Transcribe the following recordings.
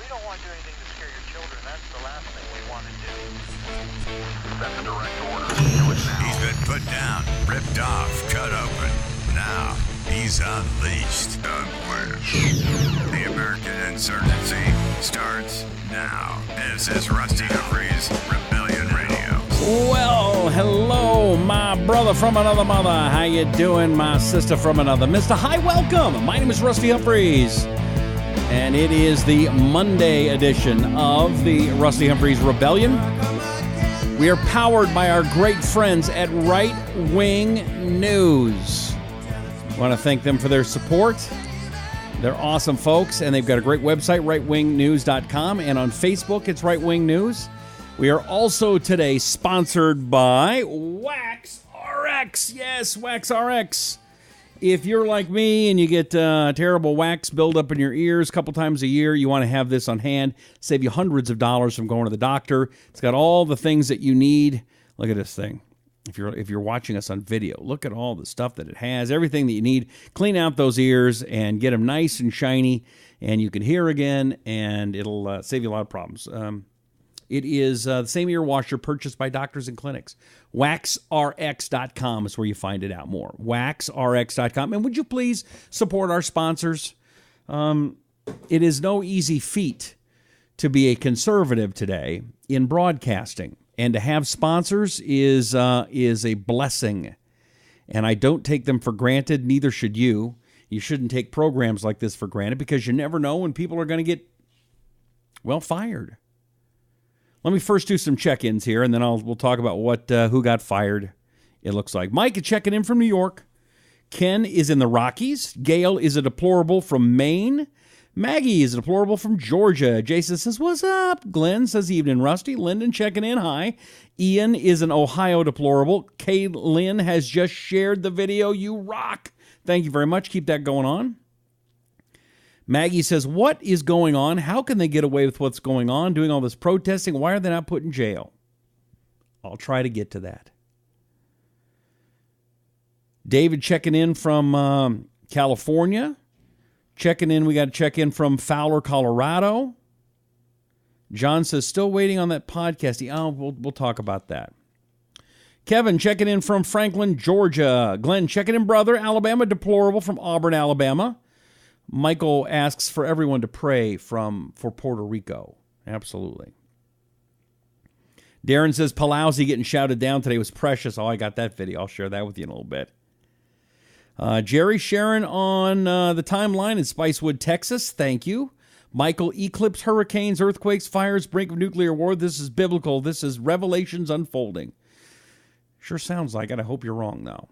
don't want to do anything to scare your children. That's the last thing we want to do. That's a direct order. Do it now. He's been put down, ripped off, cut open. Now, he's unleashed. Unleashed. The American insurgency starts now. This is Rusty Humphries, Rebellion Radio. Well, hello, my brother from another mother. How you doing, my sister from another mister? Hi, welcome. My name is Rusty Humphries, and it is the Monday edition of the Rusty Humphries Rebellion. We are powered by our great friends at Right Wing News. I want to thank them for their support. They're awesome folks, and they've got a great website, rightwingnews.com, and on Facebook, it's Right Wing News. We are also today sponsored by Wax RX. Yes, Wax RX. If you're like me and you get terrible wax buildup in your ears a couple times a year, you want to have this on hand. Save you hundreds of dollars from going to the doctor. It's got all the things that you need. Look at this thing. If you're watching us on video, look at all the stuff that it has, everything that you need. Clean out those ears and get them nice and shiny, and you can hear again, and it'll save you a lot of problems. It is the same ear washer purchased by doctors and clinics. WaxRx.com is where you find it out more. WaxRx.com. And would you please support our sponsors? It is no easy feat to be a conservative today in broadcasting. And to have sponsors is a blessing. And I don't take them for granted. Neither should you. You shouldn't take programs like this for granted because you never know when people are going to get, well, fired. Let me first do some check-ins here, and then we'll talk about who got fired, it looks like. Mike is checking in from New York. Ken is in the Rockies. Gail is a deplorable from Maine. Maggie is a deplorable from Georgia. Jason says, what's up? Glenn says, evening, Rusty. Lyndon checking in. Hi. Ian is an Ohio deplorable. Kaylin has just shared the video. You rock. Thank you very much. Keep that going on. Maggie says, what is going on? How can they get away with what's going on, doing all this protesting? Why are they not put in jail? I'll try to get to that. David checking in from California. Checking in, we got to check in from Fowler, Colorado. John says, still waiting on that podcast. Oh, we'll talk about that. Kevin checking in from Franklin, Georgia. Glenn checking in, brother. Alabama deplorable from Auburn, Alabama. Michael asks for everyone to pray for Puerto Rico. Absolutely. Darren says, Pe-lousey getting shouted down today was precious. Oh, I got that video. I'll share that with you in a little bit. Jerry Sharon on the timeline in Spicewood, Texas. Thank you. Michael, eclipse, hurricanes, earthquakes, fires, brink of nuclear war. This is biblical. This is revelations unfolding. Sure sounds like it. I hope you're wrong, though.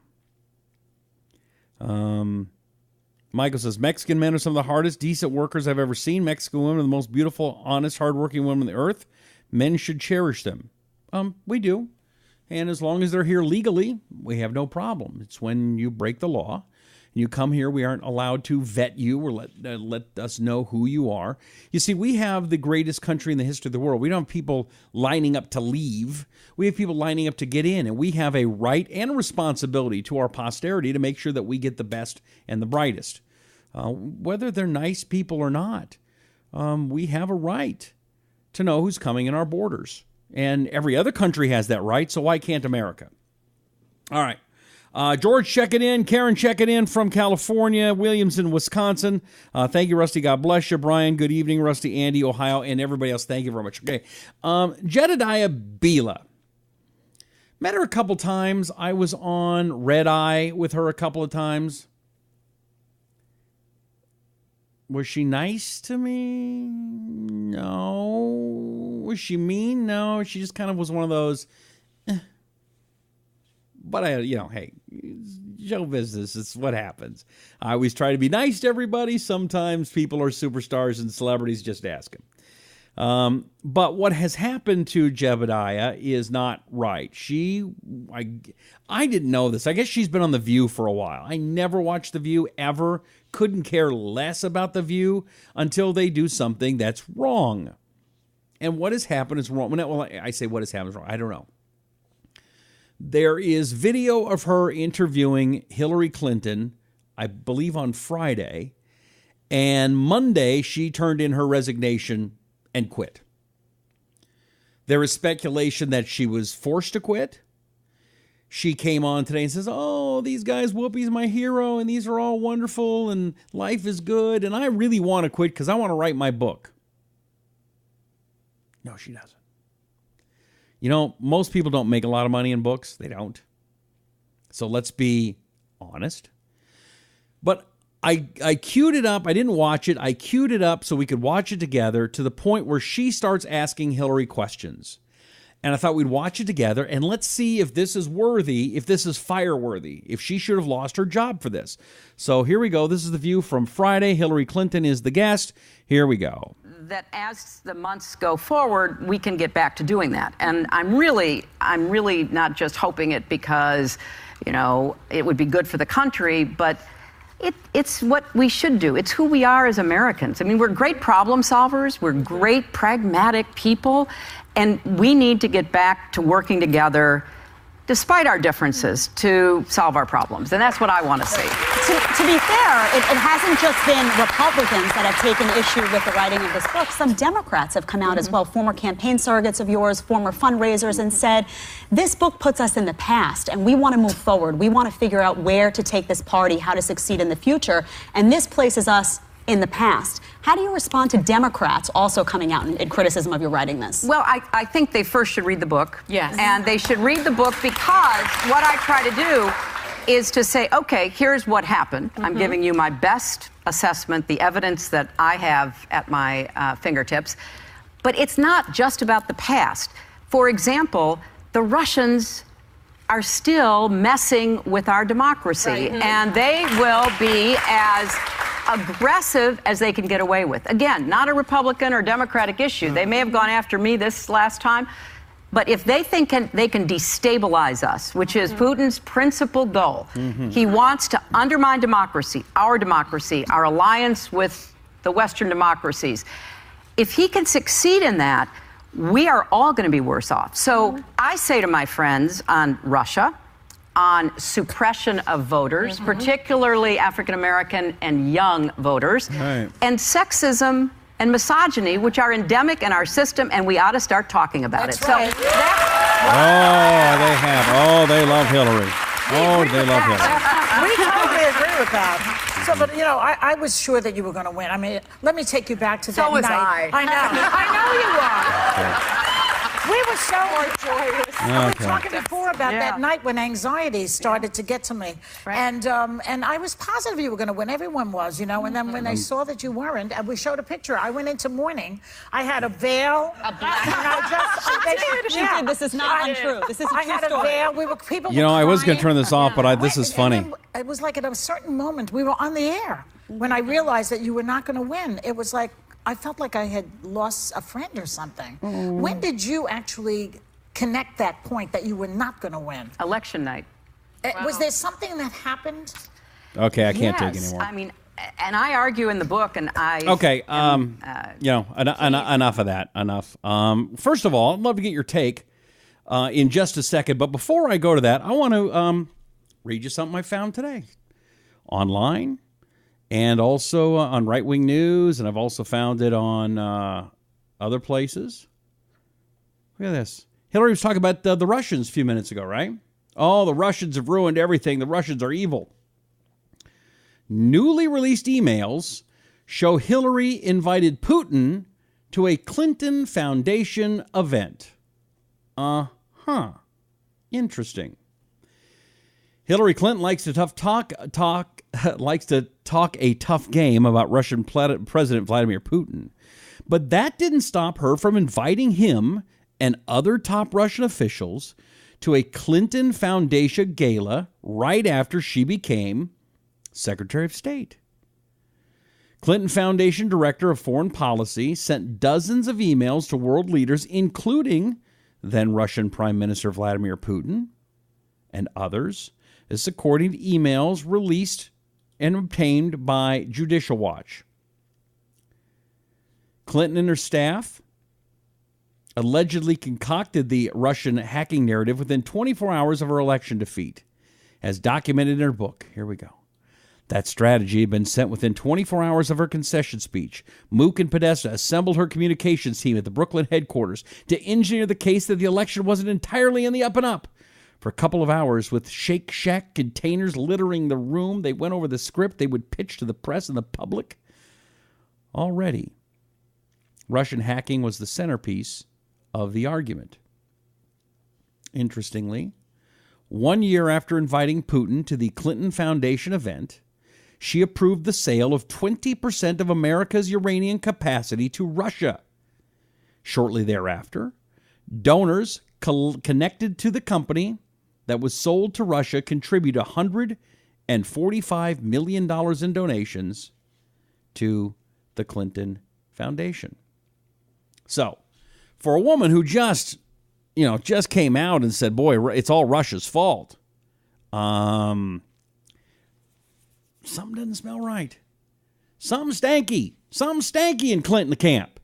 Michael says, Mexican men are some of the hardest, decent workers I've ever seen. Mexican women are the most beautiful, honest, hardworking women on the earth. Men should cherish them. We do. And as long as they're here legally, we have no problem. It's when you break the law and you come here, we aren't allowed to vet you or let us know who you are. You see, we have the greatest country in the history of the world. We don't have people lining up to leave. We have people lining up to get in, and we have a right and a responsibility to our posterity to make sure that we get the best and the brightest. Whether they're nice people or not, we have a right to know who's coming in our borders. And every other country has that right, so why can't America? All right. George checking in. Karen checking in from California. Williams in Wisconsin. Thank you, Rusty. God bless you. Brian, good evening. Rusty, Andy, Ohio, and everybody else, thank you very much. Okay. Jedediah Bila. Met her a couple times. I was on Red Eye with her a couple of times. Was she nice to me? No. Was she mean? No. She just kind of was one of those, But hey, show business. It's what happens. I always try to be nice to everybody. Sometimes people are superstars and celebrities. Just ask them. But what has happened to Jedediah is not right. I didn't know this. I guess she's been on The View for a while. I never watched The View ever. Couldn't care less about The View until they do something that's wrong. And what has happened is wrong. Well, I say what has happened is wrong. I don't know. There is video of her interviewing Hillary Clinton, I believe on Friday, and Monday she turned in her resignation and quit. There is speculation that she was forced to quit. She came on today and says, oh, these guys, Whoopi's my hero, and these are all wonderful, and life is good, and I really want to quit because I want to write my book. No, she doesn't. You know, most people don't make a lot of money in books. They don't. So let's be honest. But I queued it up. I didn't watch it. I queued it up so we could watch it together to the point where she starts asking Hillary questions. And I thought we'd watch it together and let's see if this is worthy, if this is fire-worthy, if she should have lost her job for this. So here we go. This is The View from Friday. Hillary Clinton is the guest. Here we go. That as the months go forward, we can get back to doing that. And I'm really not just hoping it because, you know, it would be good for the country, but it's what we should do. It's who we are as Americans. I mean, we're great problem solvers. We're great pragmatic people. And we need to get back to working together, despite our differences, to solve our problems. And that's what I want to see. To be fair, it hasn't just been Republicans that have taken issue with the writing of this book. Some Democrats have come out as well, former campaign surrogates of yours, former fundraisers, and said, this book puts us in the past, and we want to move forward. We want to figure out where to take this party, how to succeed in the future, and this places us in the past. How do you respond to Democrats also coming out in criticism of your writing this? Well, I think they first should read the book. Yes. And they should read the book because what I try to do is to say, okay, here's what happened. I'm giving you my best assessment, the evidence that I have at my fingertips. But it's not just about the past. For example, the Russians are still messing with our democracy, and they will be as aggressive as they can get away with. Again, not a Republican or Democratic issue. They may have gone after me this last time, but if they think they can destabilize us, which is Putin's principal goal, he wants to undermine democracy, our alliance with the Western democracies. If he can succeed in that, we are all going to be worse off. So I say to my friends on Russia, on suppression of voters, particularly African-American and young voters, and sexism and misogyny, which are endemic in our system, and we ought to start talking about it. They love Hillary. They love Hillary. We totally agree with that. So, but you know, I was sure that you were going to win. I mean, let me take you back to that night. I know you are. We were so joyous. We were talking before about that night when anxiety started to get to me, and I was positive you were going to win. Everyone was, you know. And then when they saw that you weren't, and we showed a picture. I went into mourning. I had a veil. This is not untrue. This is a true story. I had a veil. People. You know, I was going to turn this off, but this is funny. It was like at a certain moment we were on the air when I realized that you were not going to win. It was like I felt like I had lost a friend or something. When did you actually connect that point that you were not going to win? Election night. Was there something that happened? Okay, I can't take anymore. I mean, and I argue in the book, and I... Okay, you know, enough of that. Enough. First of all, I'd love to get your take in just a second. But before I go to that, I want to read you something I found today online. And also on right-wing news, and I've also found it on other places. Look at this. Hillary was talking about the Russians a few minutes ago, right? Oh, the Russians have ruined everything. The Russians are evil. Newly released emails show Hillary invited Putin to a Clinton Foundation event. Interesting. Hillary Clinton likes to talk a tough game about Russian President Vladimir Putin. But that didn't stop her from inviting him and other top Russian officials to a Clinton Foundation gala right after she became Secretary of State. Clinton Foundation Director of Foreign Policy sent dozens of emails to world leaders, including then Russian Prime Minister Vladimir Putin and others. This according to emails released and obtained by Judicial Watch. Clinton and her staff allegedly concocted the Russian hacking narrative within 24 hours of her election defeat, as documented in her book. Here we go. That strategy had been sent within 24 hours of her concession speech. Mook and Podesta assembled her communications team at the Brooklyn headquarters to engineer the case that the election wasn't entirely in the up and up. For a couple of hours, with Shake Shack containers littering the room, they went over the script they would pitch to the press and the public. Already, Russian hacking was the centerpiece of the argument. Interestingly, 1 year after inviting Putin to the Clinton Foundation event, she approved the sale of 20% of America's uranium capacity to Russia. Shortly thereafter, donors connected to the company that was sold to Russia contributed $145 million in donations to the Clinton Foundation. So, for a woman who just came out and said, boy, it's all Russia's fault, something doesn't smell right. Something stanky in Clinton camp.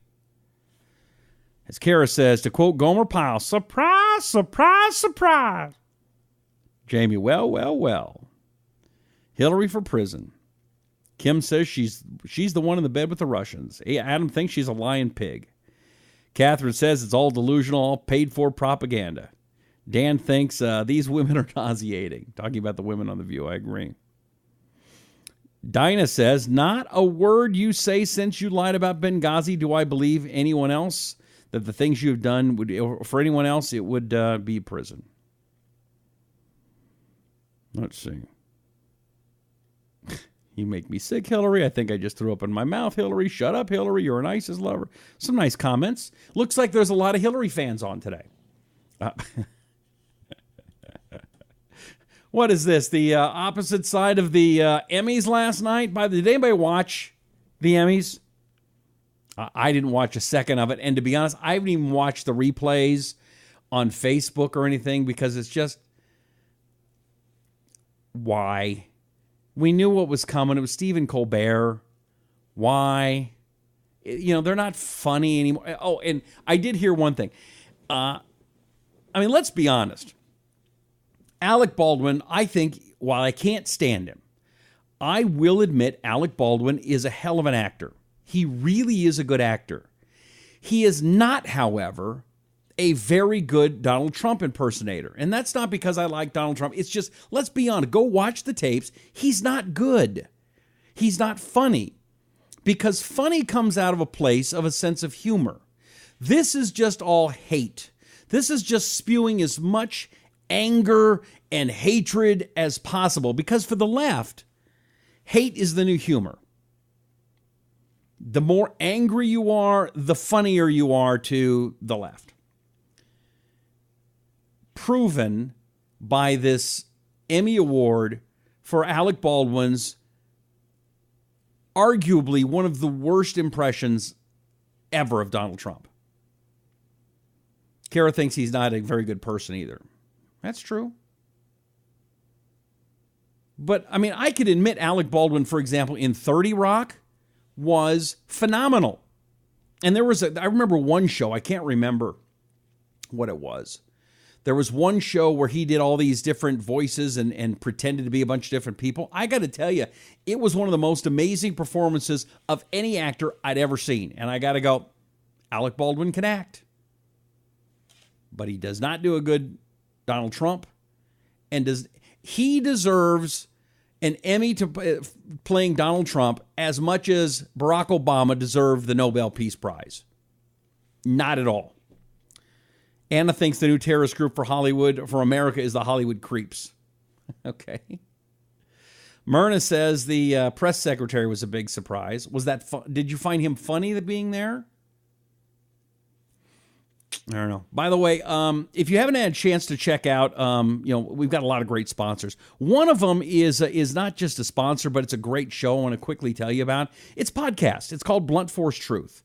As Kara says, to quote Gomer Pyle, surprise, surprise, surprise. Jamie, well. Hillary for prison. Kim says she's the one in the bed with the Russians. Adam thinks she's a lying pig. Catherine says it's all delusional, all paid-for propaganda. Dan thinks these women are nauseating. Talking about the women on The View, I agree. Dinah says, not a word you say since you lied about Benghazi do I believe anyone else that the things you have done would, for anyone else, it would be prison. Let's see. You make me sick, Hillary. I think I just threw up in my mouth, Hillary. Shut up, Hillary. You're an ISIS lover. Some nice comments. Looks like there's a lot of Hillary fans on today. What is this? The opposite side of the Emmys last night? Did anybody watch the Emmys? I didn't watch a second of it. And to be honest, I haven't even watched the replays on Facebook or anything because it's just, why? We knew what was coming. It was Stephen Colbert. Why? They're not funny anymore. Oh, and I did hear one thing. Let's be honest. Alec Baldwin, I think, while I can't stand him, I will admit Alec Baldwin is a hell of an actor. He really is a good actor. He is not, however, a very good Donald Trump impersonator. And that's not because I like Donald Trump. It's just, let's be honest, go watch the tapes. He's not good. He's not funny. Because funny comes out of a place of a sense of humor. This is just all hate. This is just spewing as much anger and hatred as possible. Because for the left, hate is the new humor. The more angry you are, the funnier you are to the left. Proven by this Emmy Award for Alec Baldwin's arguably one of the worst impressions ever of Donald Trump. Kara thinks he's not a very good person either. That's true. But, I could admit Alec Baldwin, for example, in 30 Rock was phenomenal. And there was I remember one show, I can't remember what it was. There was one show where he did all these different voices and pretended to be a bunch of different people. I got to tell you, it was one of the most amazing performances of any actor I'd ever seen. And I got to go, Alec Baldwin can act. But he does not do a good Donald Trump. And he deserves an Emmy to playing Donald Trump as much as Barack Obama deserved the Nobel Peace Prize. Not at all. Anna thinks the new terrorist group for America is the Hollywood Creeps. Okay. Myrna says the press secretary was a big surprise. Was that did you find him funny being there? I don't know. By the way, if you haven't had a chance to check out, we've got a lot of great sponsors. One of them is not just a sponsor, but it's a great show I want to quickly tell you about. It's podcast. It's called Blunt Force Truth.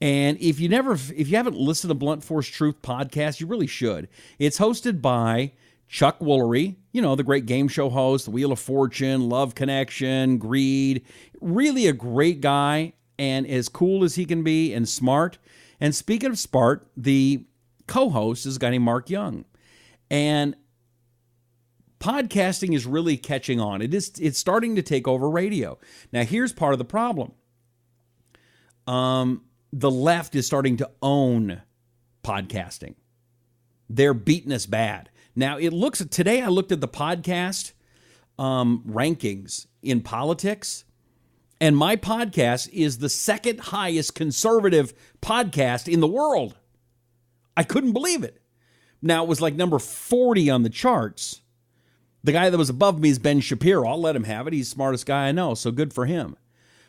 And if you haven't listened to Blunt Force Truth podcast, you really should. It's hosted by Chuck Woolery, the great game show host, The Wheel of Fortune, Love Connection, Greed. Really a great guy and as cool as he can be and smart. And speaking of smart, the co-host is a guy named Mark Young. And Podcasting is really catching on. It's starting to take over radio. Now, here's part of the problem. The left is starting to own podcasting. They're beating us bad. Now, today I looked at the podcast rankings in politics, and my podcast is the second highest conservative podcast in the world. I couldn't believe it. Now, it was like number 40 on the charts. The guy that was above me is Ben Shapiro. I'll let him have it. He's the smartest guy I know, so good for him.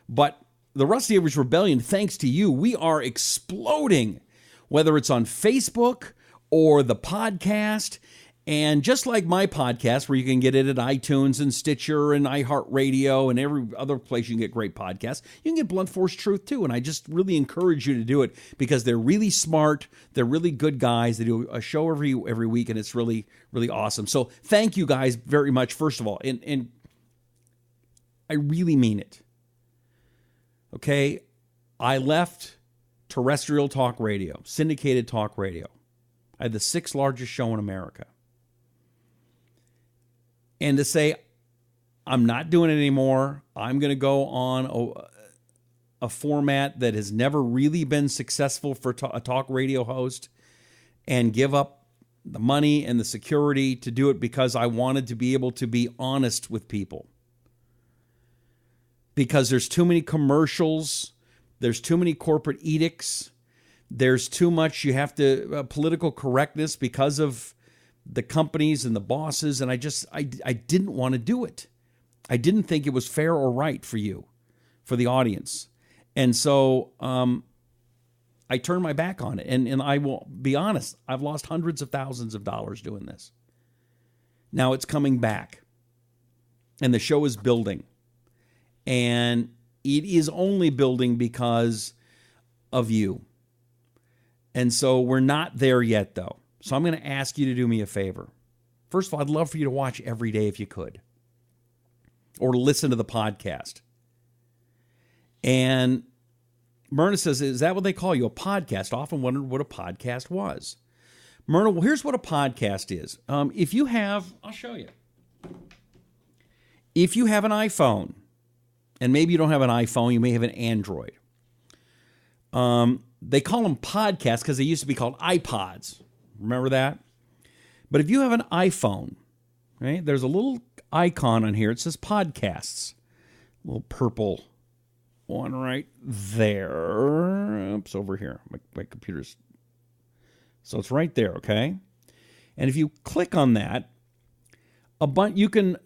But the Rusty Humphries Rebellion, thanks to you, we are exploding, whether it's on Facebook or the podcast. And just like my podcast, where you can get it at iTunes and Stitcher and iHeartRadio and every other place you can get great podcasts, you can get Blunt Force Truth too. And I just really encourage you to do it because they're really smart. They're really good guys. They do a show every week, and it's really, really awesome. So thank you guys very much, first of all. And I really mean it. Okay? I left terrestrial talk radio, syndicated talk radio. I had the 6th largest show in America. And to say, I'm not doing it anymore, I'm going to go on a format that has never really been successful for a talk radio host and give up the money and the security to do it because I wanted to be able to be honest with people. Because there's too many commercials, there's too many corporate edicts, there's too much, you have to, political correctness because of the companies and the bosses, and I didn't want to do it. I didn't think it was fair or right for you, for the audience. And so I turned my back on it. And I will be honest, I've lost hundreds of thousands of dollars doing this. Now it's coming back. And the show is building. And it is only building because of you. And so we're not there yet, though. So I'm going to ask you to do me a favor. First of all, I'd love for you to watch every day if you could. Or listen to the podcast. And Myrna says, is that what they call you? A podcast? I often wondered what a podcast was. Myrna, well, here's what a podcast is. If you have, I'll show you. If you have an iPhone, and maybe you don't have an iPhone, you may have an Android. They call them podcasts because they used to be called iPods. Remember that? But if you have an iPhone, right, there's a little icon on here. It says podcasts. A little purple one right there. Oops, over here. My computer's... So it's right there, okay? And if you click on that, you can...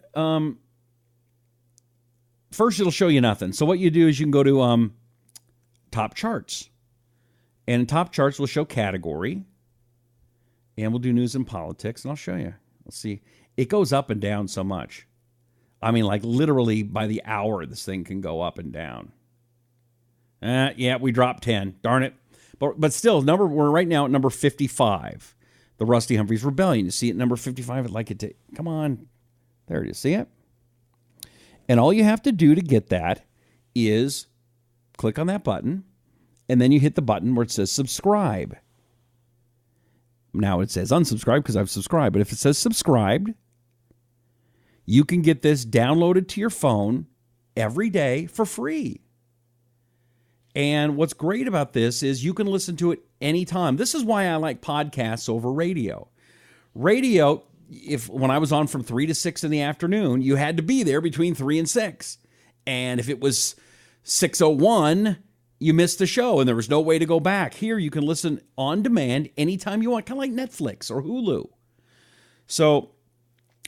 First, it'll show you nothing. So what you do is you can go to top charts. And top charts will show category. And we'll do news and politics, and I'll show you. Let's see. It goes up and down so much. I mean, like literally by the hour, this thing can go up and down. Yeah, we dropped 10. Darn it. But still, we're right now at number 55. The Rusty Humphries Rebellion. You see it, number 55? I'd like it to... Come on. There it is. See it? And all you have to do to get that is click on that button, and then you hit the button where it says subscribe. Now it says unsubscribe because I've subscribed, but if it says subscribed, you can get this downloaded to your phone every day for free. And what's great about this is you can listen to it anytime. This is why I like podcasts over radio. Radio, when I was on from 3 to 6 in the afternoon, you had to be there between 3 and 6. And if it was 6:01, you missed the show and there was no way to go back. Here you can listen on demand anytime you want, kind of like Netflix or Hulu. So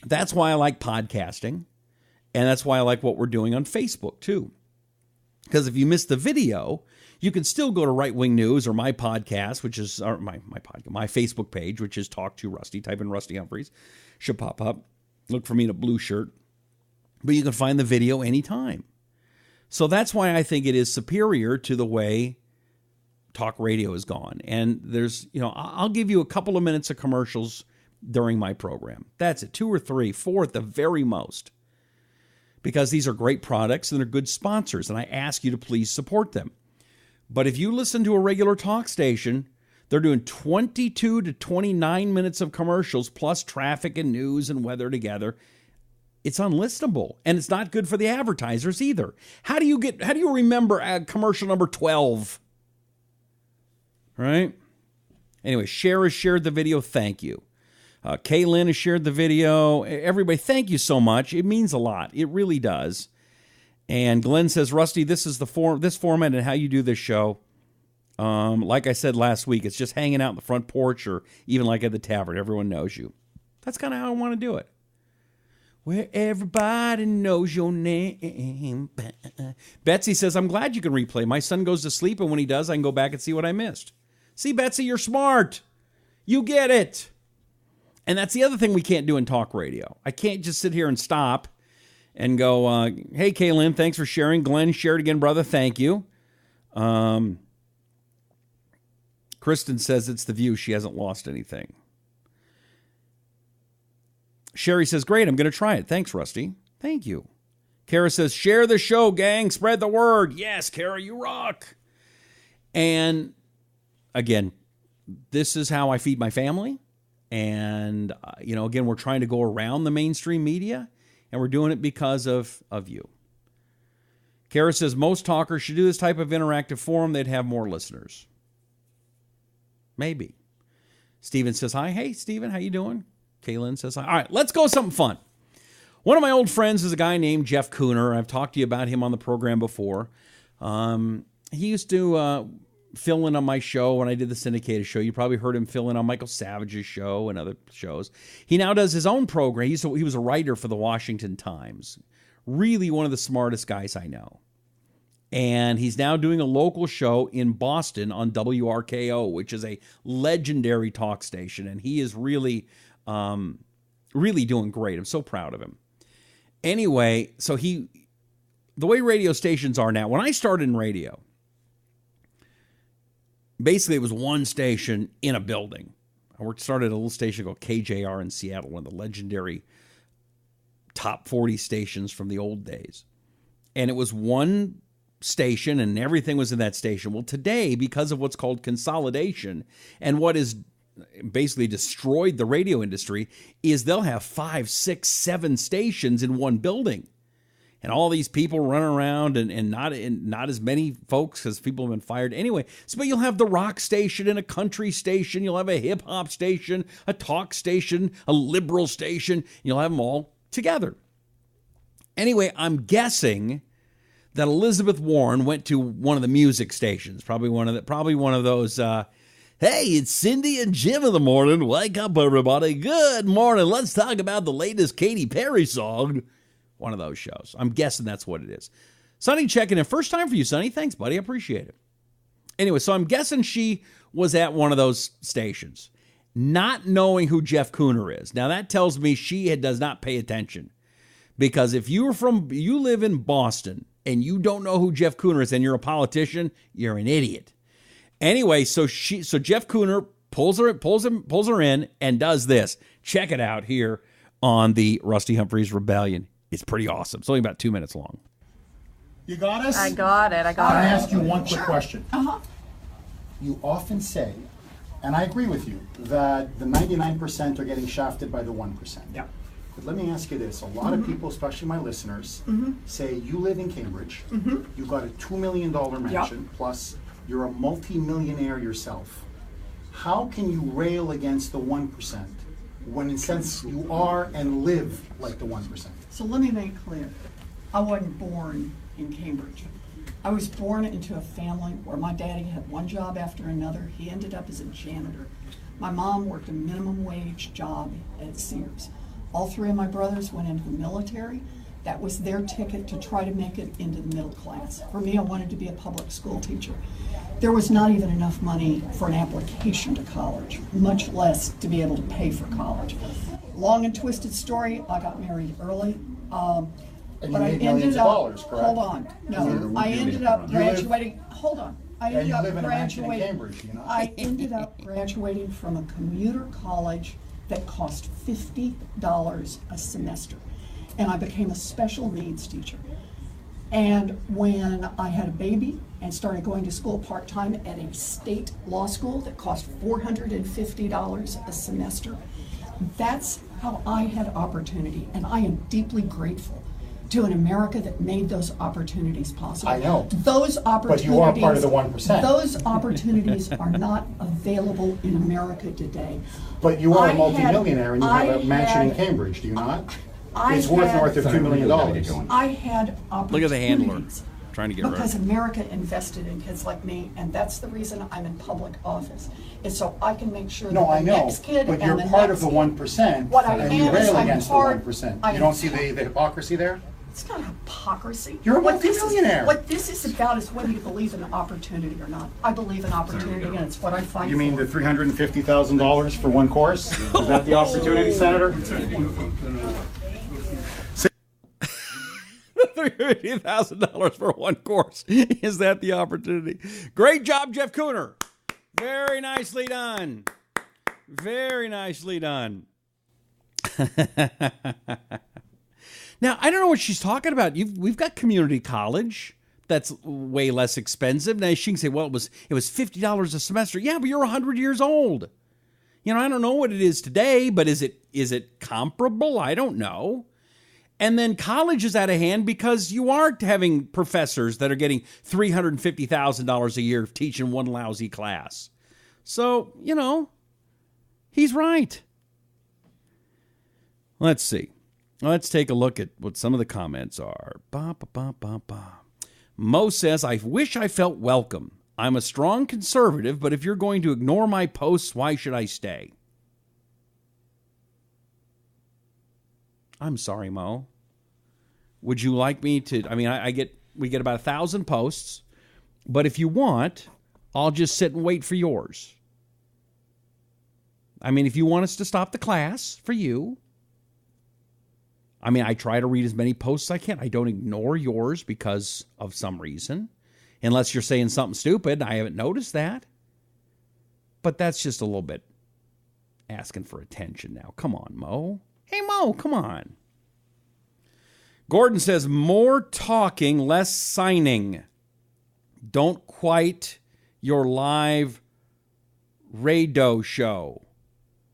that's why I like podcasting. And that's why I like what we're doing on Facebook too. Because if you missed the video, you can still go to Right Wing News or my podcast, which is my Facebook page, which is Talk to Rusty. Type in Rusty Humphries. Should pop up. Look for me in a blue shirt. But you can find the video anytime. So that's why I think it is superior to the way talk radio has gone. And there's, I'll give you a couple of minutes of commercials during my program. That's it. 2 or 3, 4 at the very most. Because these are great products and they're good sponsors. And I ask you to please support them. But if you listen to a regular talk station, They're doing 22 to 29 minutes of commercials plus traffic and news and weather together. It's unlistenable, and it's not good for the advertisers either. How do you remember commercial number 12? Right? Anyway, Cher has shared the video. Thank you. Kaylin has shared the video. Everybody, thank you so much. It means a lot. It really does. And Glenn says, Rusty, this is this format and how you do this show. Like I said last week, it's just hanging out in the front porch or even like at the tavern. Everyone knows you. That's kind of how I want to do it. Where everybody knows your name. Betsy says, I'm glad you can replay. My son goes to sleep, and when he does, I can go back and see what I missed. See, Betsy, you're smart. You get it. And that's the other thing we can't do in talk radio. I can't just sit here and stop and go, hey, Kaylin, thanks for sharing. Glenn, share it again, brother. Thank you. Kristen says it's the view. She hasn't lost anything. Sherry says, great, I'm going to try it. Thanks, Rusty. Thank you. Kara says, share the show, gang. Spread the word. Yes, Kara, you rock. And again, this is how I feed my family. And, again, we're trying to go around the mainstream media, and we're doing it because of you. Kara says, most talkers should do this type of interactive forum. They'd have more listeners. Maybe. Steven says, hi. Hey, Steven, how you doing? Kaylin says, hi. All right, let's go something fun. One of my old friends is a guy named Jeff Kuhner. I've talked to you about him on the program before. He used to fill in on my show when I did the syndicated show. You probably heard him fill in on Michael Savage's show and other shows. He now does his own program. He was a writer for the Washington Times. Really one of the smartest guys I know. And he's now doing a local show in Boston on WRKO, which is a legendary talk station. And he is really, really doing great. I'm so proud of him. Anyway, so the way radio stations are now, when I started in radio, basically it was one station in a building. I started at a little station called KJR in Seattle, one of the legendary top 40 stations from the old days. And it was one station and everything was in that station. Well, today, because of what's called consolidation and what is basically destroyed the radio industry, is they'll have 5, 6, 7 stations in one building. And all these people run around and not as many folks because people have been fired anyway. But you'll have the rock station and a country station. You'll have a hip hop station, a talk station, a liberal station. You'll have them all together. Anyway, I'm guessing that Elizabeth Warren went to one of the music stations, probably one of those. Hey, it's Cindy and Jim in the morning. Wake up, everybody. Good morning. Let's talk about the latest Katy Perry song. One of those shows. I'm guessing that's what it is. Sonny checking in. First time for you, Sonny. Thanks, buddy. I appreciate it. Anyway, so I'm guessing she was at one of those stations, not knowing who Jeff Kuhner is. Now, that tells me she does not pay attention. Because if you live in Boston and you don't know who Jeff Kuhner is and you're a politician, you're an idiot. Anyway, so Jeff Kuhner pulls her in and does this. Check it out here on the Rusty Humphries Rebellion. It's pretty awesome. It's only about 2 minutes long. You got us? I got it. I want to ask you one quick question. You often say, and I agree with you, that the 99% are getting shafted by the 1%. Yeah. But let me ask you this. A lot of people, especially my listeners, say you live in Cambridge, you got a $2 million mansion, plus you're a multi-millionaire yourself. How can you rail against the 1% when in a sense you are and live like the 1%? So let me make clear, I wasn't born in Cambridge. I was born into a family where my daddy had one job after another. He ended up as a janitor. My mom worked a minimum wage job at Sears. All 3 of my brothers went into the military. That was their ticket to try to make it into the middle class. For me, I wanted to be a public school teacher. There was not even enough money for an application to college, much less to be able to pay for college. Long and twisted story, I got married early. And you but I made ended millions of up, dollars, correct? hold on, no, I ended up graduating, hold on. I ended up live in a mansion in graduating, Cambridge, you know? I ended up graduating from a commuter college that cost $50 a semester. And I became a special needs teacher. And when I had a baby and started going to school part-time at a state law school that cost $450 a semester, that's how I had opportunity. And I am deeply grateful to an America that made those opportunities possible. I know. Those opportunities. But you are part of the 1%. Those opportunities are not available in America today. But you are a multimillionaire and you have a mansion in Cambridge, do you not? It's worth north of $2 million. I had opportunities. Look at the handler trying to get rid of because it. America invested in kids like me, and that's the reason I'm in public office. Is so I can make sure No, that I the know, next kid but and you're the part next of the 1%, What I and you am is rail I'm against the part- 1%. You don't see the hypocrisy there? It's not hypocrisy. You're a What this is- multimillionaire. What this is about is whether you believe in opportunity or not. I believe in opportunity, and it's what I fight You mean for. the $350,000 for one course? Is that the opportunity, Senator? $350,000 for one course. Is that the opportunity? Great job, Jeff Kuhner. Very nicely done. Very nicely done. Now, I don't know what she's talking about. We've got community college that's way less expensive. Now, she can say, well, it was $50 a semester. Yeah, but you're 100 years old. You know, I don't know what it is today, but is it comparable? I don't know. And then college is out of hand because you are having professors that are getting $350,000 a year teaching one lousy class. So, you know, he's right. Let's see. Let's take a look at what some of the comments are. Mo says, I wish I felt welcome. I'm a strong conservative, but if you're going to ignore my posts, why should I stay? I'm sorry, Mo. Would you like me to? I mean, we get about 1,000 posts, but if you want, I'll just sit and wait for yours. I mean, if you want us to stop the class for you, I mean, I try to read as many posts as I can. I don't ignore yours because of some reason, unless you're saying something stupid. I haven't noticed that, but that's just a little bit asking for attention now. Come on, Mo. Hey, Mo, come on. Gordon says, more talking, less signing. Don't quite your live radio show.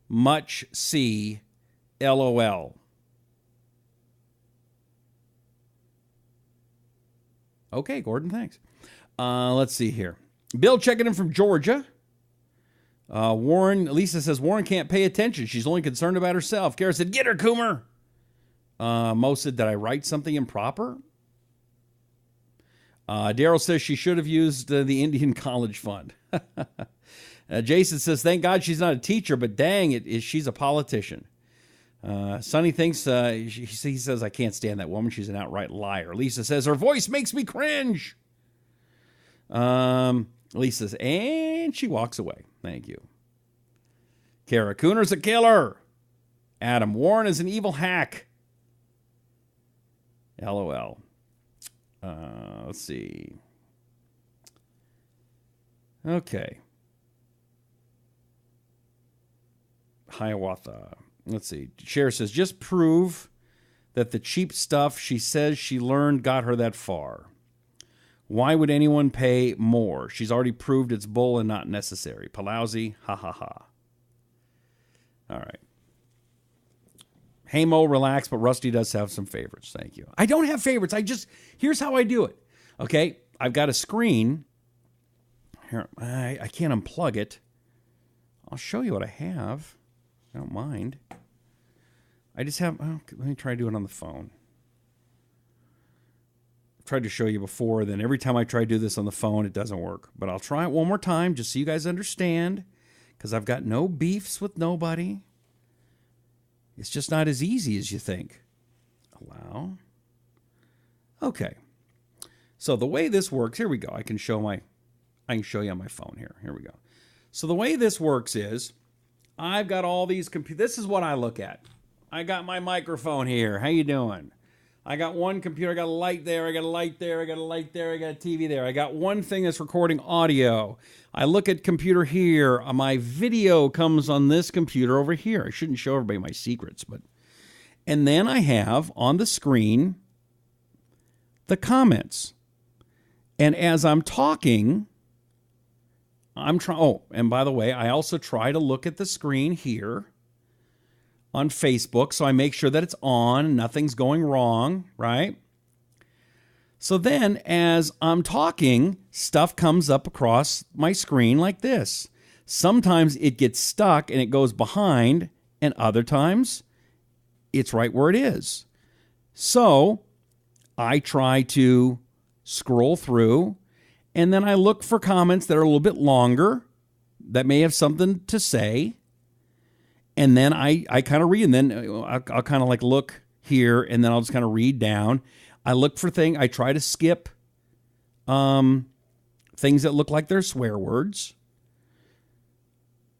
Much see, LOL. Okay, Gordon, thanks. Let's see here. Bill checking in from Georgia. Lisa says, Warren can't pay attention. She's only concerned about herself. Kara said, get her, Kuhner. Mo said, did I write something improper? Daryl says she should have used the Indian College Fund. Jason says, thank God she's not a teacher, but dang, she's a politician. Sonny thinks, he says, I can't stand that woman. She's an outright liar. Lisa says, her voice makes me cringe. Lisa says, and she walks away. Thank you. Kara, Kuhner's a killer. Adam, Warren is an evil hack. LOL. Let's see. Okay. Hiawatha. Let's see. Cher says, just prove that the cheap stuff she says she learned got her that far. Why would anyone pay more? She's already proved it's bull and not necessary. Pe-lousey, ha ha ha. All right. Hey, Mo, relax, but Rusty does have some favorites. Thank you. I don't have favorites. Here's how I do it. Okay, I've got a screen. Here, I can't unplug it. I'll show you what I have. I don't mind. I just have, let me try to do it on the phone. I've tried to show you before, then every time I try to do this on the phone, it doesn't work. But I'll try it one more time just so you guys understand, because I've got no beefs with nobody. It's just not as easy as you think. Allow. Okay. So the way this works, here we go. I can show you on my phone here. Here we go. So the way this works is I've got all these this is what I look at. I got my microphone here. How you doing? I got one computer. I got a light there. I got a light there. I got a light there. I got a TV there. I got one thing that's recording audio. I look at computer here. My video comes on this computer over here. I shouldn't show everybody my secrets, but. And then I have on the screen the comments. And as I'm talking, I'm trying. Oh, and by the way, I also try to look at the screen here on Facebook, so I make sure that it's on, nothing's going wrong, right? So then, as I'm talking, stuff comes up across my screen like this. Sometimes it gets stuck and it goes behind, and other times it's right where it is. So I try to scroll through, and then I look for comments that are a little bit longer that may have something to say. And then I kind of read, and then I'll kind of like look here, and then I'll just kind of read down. I look for things. I try to skip things that look like they're swear words.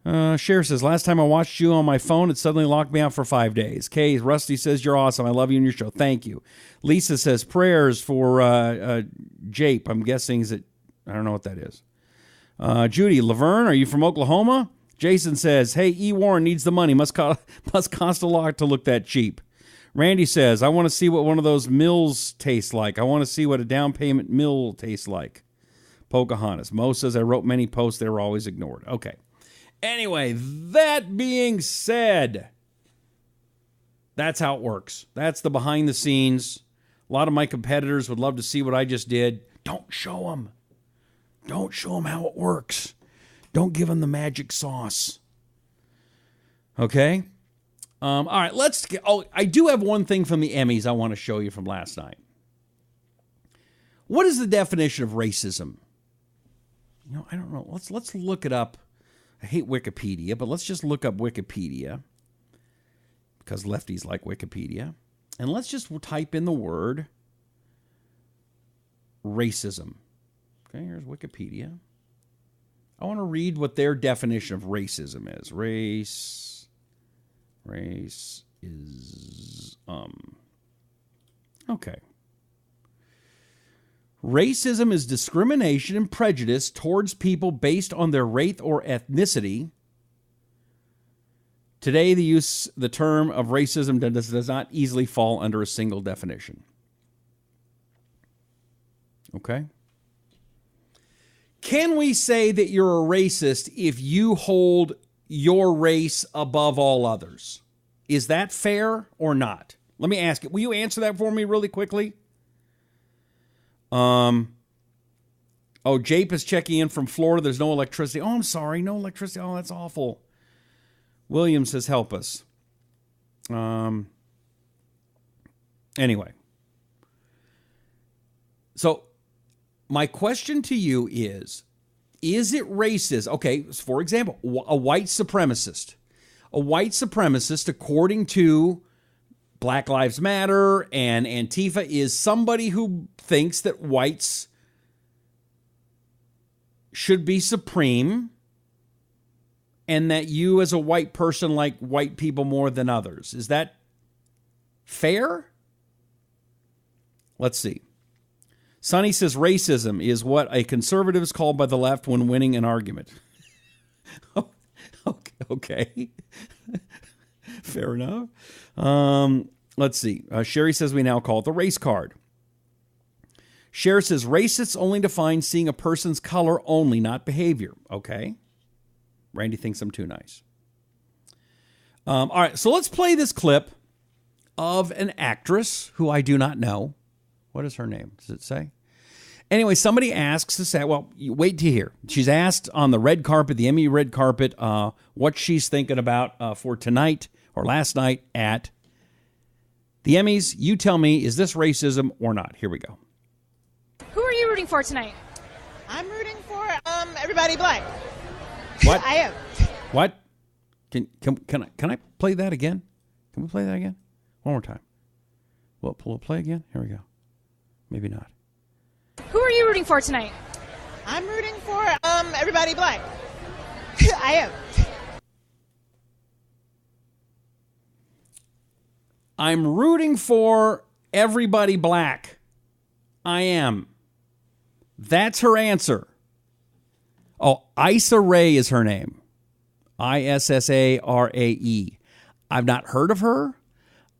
Cher says, last time I watched you on my phone, it suddenly locked me out for 5 days. Kay, Rusty says, you're awesome. I love you and your show. Thank you. Lisa says, prayers for Jape. I'm guessing is it, I don't know what that is. Judy, Laverne, are you from Oklahoma? Jason says, hey, E. Warren needs the money. Must cost a lot to look that cheap. Randy says, I want to see what one of those mills tastes like. I want to see what a down payment mill tastes like. Pocahontas. Mo says, I wrote many posts. They were always ignored. Okay. Anyway, that being said, that's how it works. That's the behind the scenes. A lot of my competitors would love to see what I just did. Don't show them. Don't show them how it works. Don't give them the magic sauce. Okay? All right, let's get... Oh, I do have one thing from the Emmys I want to show you from last night. What is the definition of racism? You know, I don't know. Let's look it up. I hate Wikipedia, but let's just look up Wikipedia. Because lefties like Wikipedia. And let's just type in the word racism. Okay, here's Wikipedia. I want to read what their definition of racism is. Race is okay. Racism is discrimination and prejudice towards people based on their race or ethnicity. Today, the term of racism does not easily fall under a single definition. Okay? Can we say that you're a racist if you hold your race above all others? Is that fair or not? Let me ask it. Will you answer that for me really quickly? Jape is checking in from Florida. There's no electricity. Oh, I'm sorry. No electricity. Oh, that's awful. William says, help us. Anyway. So, my question to you is it racist? Okay, for example, a white supremacist. A white supremacist, according to Black Lives Matter and Antifa, is somebody who thinks that whites should be supreme and that you as a white person like white people more than others. Is that fair? Let's see. Sonny says racism is what a conservative is called by the left when winning an argument. Okay. Fair enough. Let's see. Sherry says we now call it the race card. Cher says racists only define seeing a person's color only, not behavior. Okay. Randy thinks I'm too nice. All right, so let's play this clip of an actress who I do not know. What is her name? Does it say? Anyway, somebody asks to say, well, you wait to hear. She's asked on the red carpet, the Emmy red carpet, what she's thinking about for tonight or last night at the Emmys. You tell me, is this racism or not? Here we go. Who are you rooting for tonight? I'm rooting for everybody black. What? I am. What? Can I play that again? Can we play that again? One more time. We'll play again? Here we go. Maybe not. Who are you rooting for tonight? I'm rooting for everybody black. I am. I'm rooting for everybody black. I am. That's her answer. Oh, Issa Rae is her name. Issarae. I've not heard of her.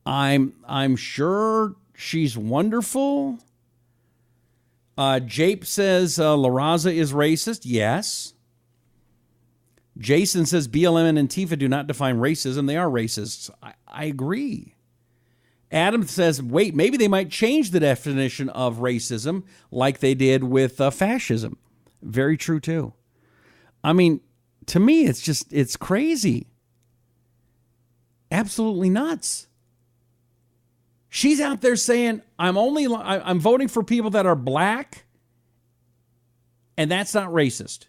I'm sure she's wonderful. Jape says La Raza is racist. Yes. Jason says BLM and Antifa do not define racism. They are racists. I agree. Adam says, wait, maybe they might change the definition of racism like they did with fascism. Very true, too. I mean, to me, it's crazy. Absolutely nuts. She's out there saying, I'm voting for people that are black, and that's not racist.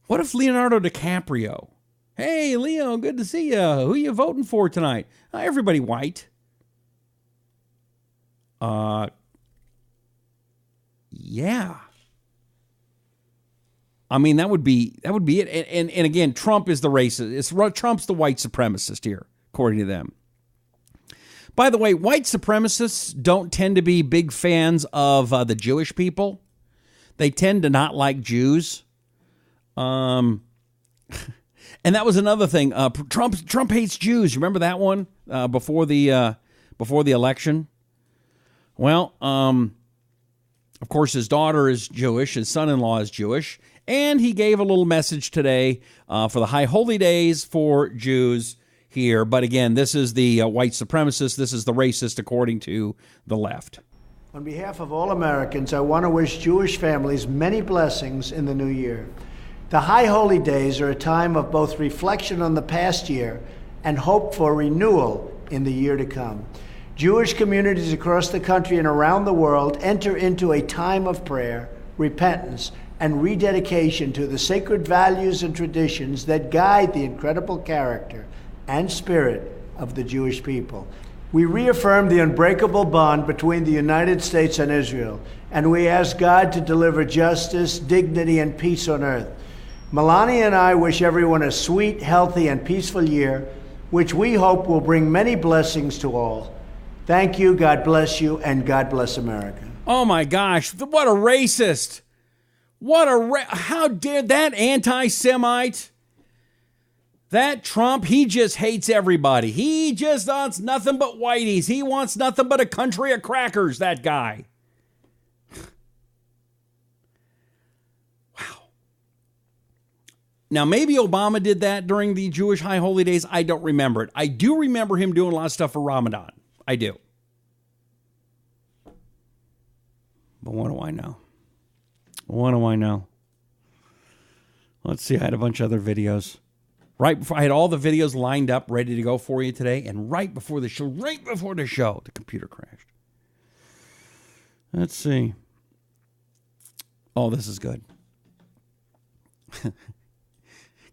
What if Leonardo DiCaprio? Hey, Leo, good to see you. Who you voting for tonight? Everybody white. Yeah. I mean, that would be it. And again, Trump is the racist. Trump's the white supremacist here, according to them. By the way, white supremacists don't tend to be big fans of the Jewish people. They tend to not like Jews. And that was another thing. Trump hates Jews. You remember that one before the election? Well, of course, his daughter is Jewish. His son-in-law is Jewish. And he gave a little message today for the high holy days for Jews here. But again, this is the white supremacist. This is the racist, according to the left. On behalf of all Americans, I want to wish Jewish families many blessings in the new year. The high holy days are a time of both reflection on the past year and hope for renewal in the year to come. Jewish communities across the country and around the world enter into a time of prayer, repentance, and rededication to the sacred values and traditions that guide the incredible character and spirit of the Jewish people. We reaffirm the unbreakable bond between the United States and Israel, and we ask God to deliver justice, dignity, and peace on earth. Melania and I wish everyone a sweet, healthy, and peaceful year, which we hope will bring many blessings to all. Thank you, God bless you, and God bless America. Oh my gosh, what a racist. How dare that anti-Semite, that Trump, he just hates everybody. He just wants nothing but whiteys. He wants nothing but a country of crackers, that guy. Wow. Now, maybe Obama did that during the Jewish high holy days. I don't remember it. I do remember him doing a lot of stuff for Ramadan. I do. But what do I know? What do I know? Let's see. I had a bunch of other videos. Right before I had all the videos lined up, ready to go for you today. And right before the show, the computer crashed. Let's see. Oh, this is good.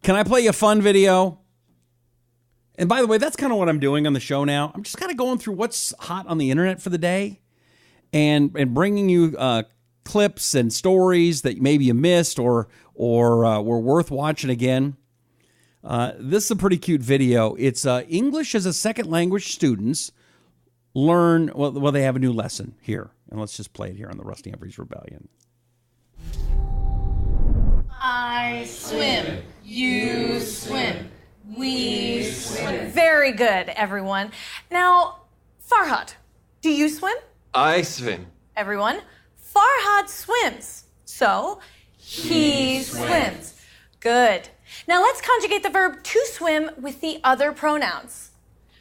Can I play you a fun video? And by the way, that's kind of what I'm doing on the show now. I'm just kind of going through what's hot on the internet for the day and bringing you clips and stories that maybe you missed or were worth watching again. This is a pretty cute video. It's English as a second language students learn. Well, they have a new lesson here. And let's just play it here on the Rusty Humphries Rebellion. I swim. You swim. We swim. Very good, everyone. Now, Farhad, do you swim? I swim. Everyone, Farhad swims. So, he swims. Good. Now let's conjugate the verb to swim with the other pronouns.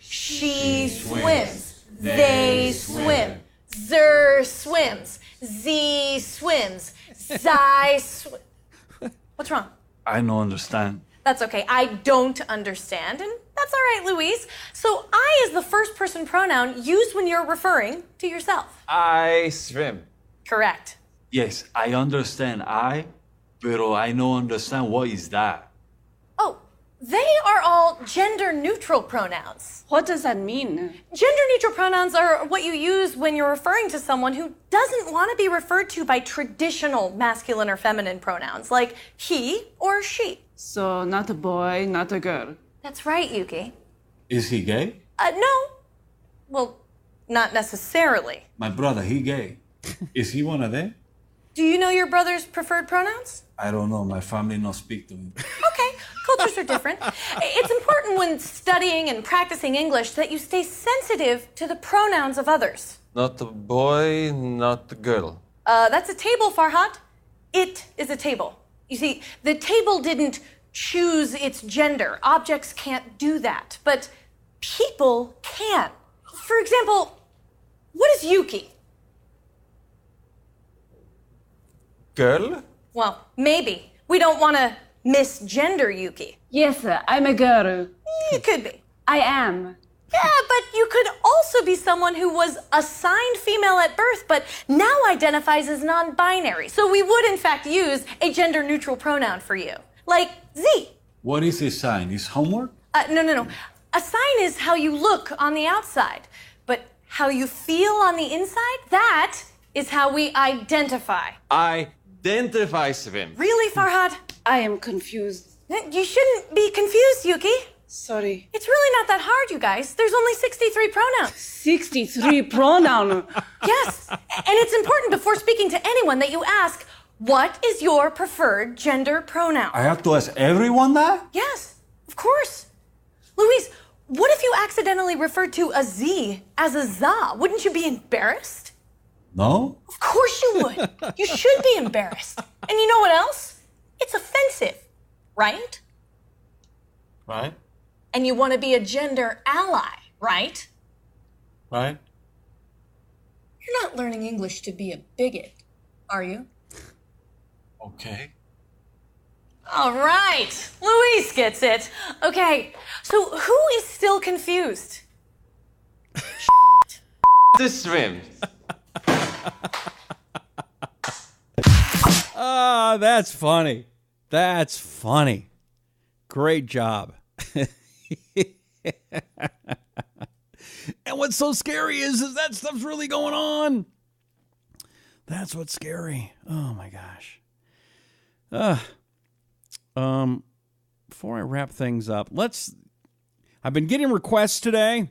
She swims. They swim. Zer swims. Z swims. Zai swims. What's wrong? I don't understand. That's okay. I don't understand, and that's all right, Louise. So I is the first person pronoun used when you're referring to yourself. I swim. Correct. Yes, I understand pero I don't understand what is that. Oh, they are all gender-neutral pronouns. What does that mean? Gender-neutral pronouns are what you use when you're referring to someone who doesn't want to be referred to by traditional masculine or feminine pronouns, like he or she. So not a boy, not a girl. That's right, Yuki. Is he gay? No. Well, not necessarily. My brother, he gay. Is he one of them? Do you know your brother's preferred pronouns? I don't know. My family not speak to me. Okay, cultures are different. It's important when studying and practicing English that you stay sensitive to the pronouns of others. Not a boy, not a girl. That's a table, Farhat. It is a table. You see, the table didn't choose its gender. Objects can't do that, but people can. For example, what is Yuki? Girl? Well, maybe. We don't want to misgender Yuki. Yes, I'm a girl. It could be. I am. Yeah, but you could also be someone who was assigned female at birth, but now identifies as non-binary. So we would, in fact, use a gender-neutral pronoun for you, like Z. What is a sign? Is homework? No. A sign is how you look on the outside, but how you feel on the inside, that is how we identify. Identify them. Really, Farhad? I am confused. You shouldn't be confused, Yuki. Sorry. It's really not that hard, you guys. There's only 63 pronouns. 63 pronoun. Yes, and it's important before speaking to anyone that you ask, what is your preferred gender pronoun? I have to ask everyone that? Yes, of course. Louise, what if you accidentally referred to a Z as a za? Wouldn't you be embarrassed? No? Of course you would. You should be embarrassed. And you know what else? It's offensive, right? Right? And you want to be a gender ally, right? Right? You're not learning English to be a bigot, are you? Okay. All right. Louise gets it. Okay, so who is still confused? The swim. Ah, that's funny. That's funny. Great job. And what's so scary is that stuff's really going on. That's what's scary. Oh my gosh. Before I wrap things up, I've been getting requests today.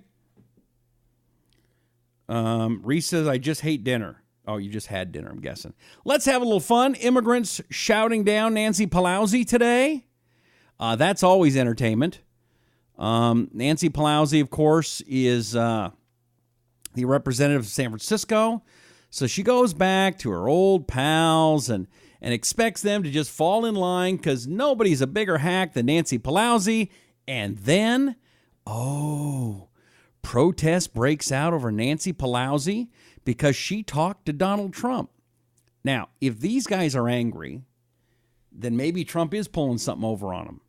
Reese says, I just hate dinner. Oh, you just had dinner, I'm guessing. Let's have a little fun. Immigrants shouting down Nancey Pe-lousey today. That's always entertainment. Nancey Pe-lousey, of course, is the representative of San Francisco. So she goes back to her old pals and expects them to just fall in line because nobody's a bigger hack than Nancey Pe-lousey. And then, protest breaks out over Nancey Pe-lousey because she talked to Donald Trump. Now, if these guys are angry, then maybe Trump is pulling something over on them,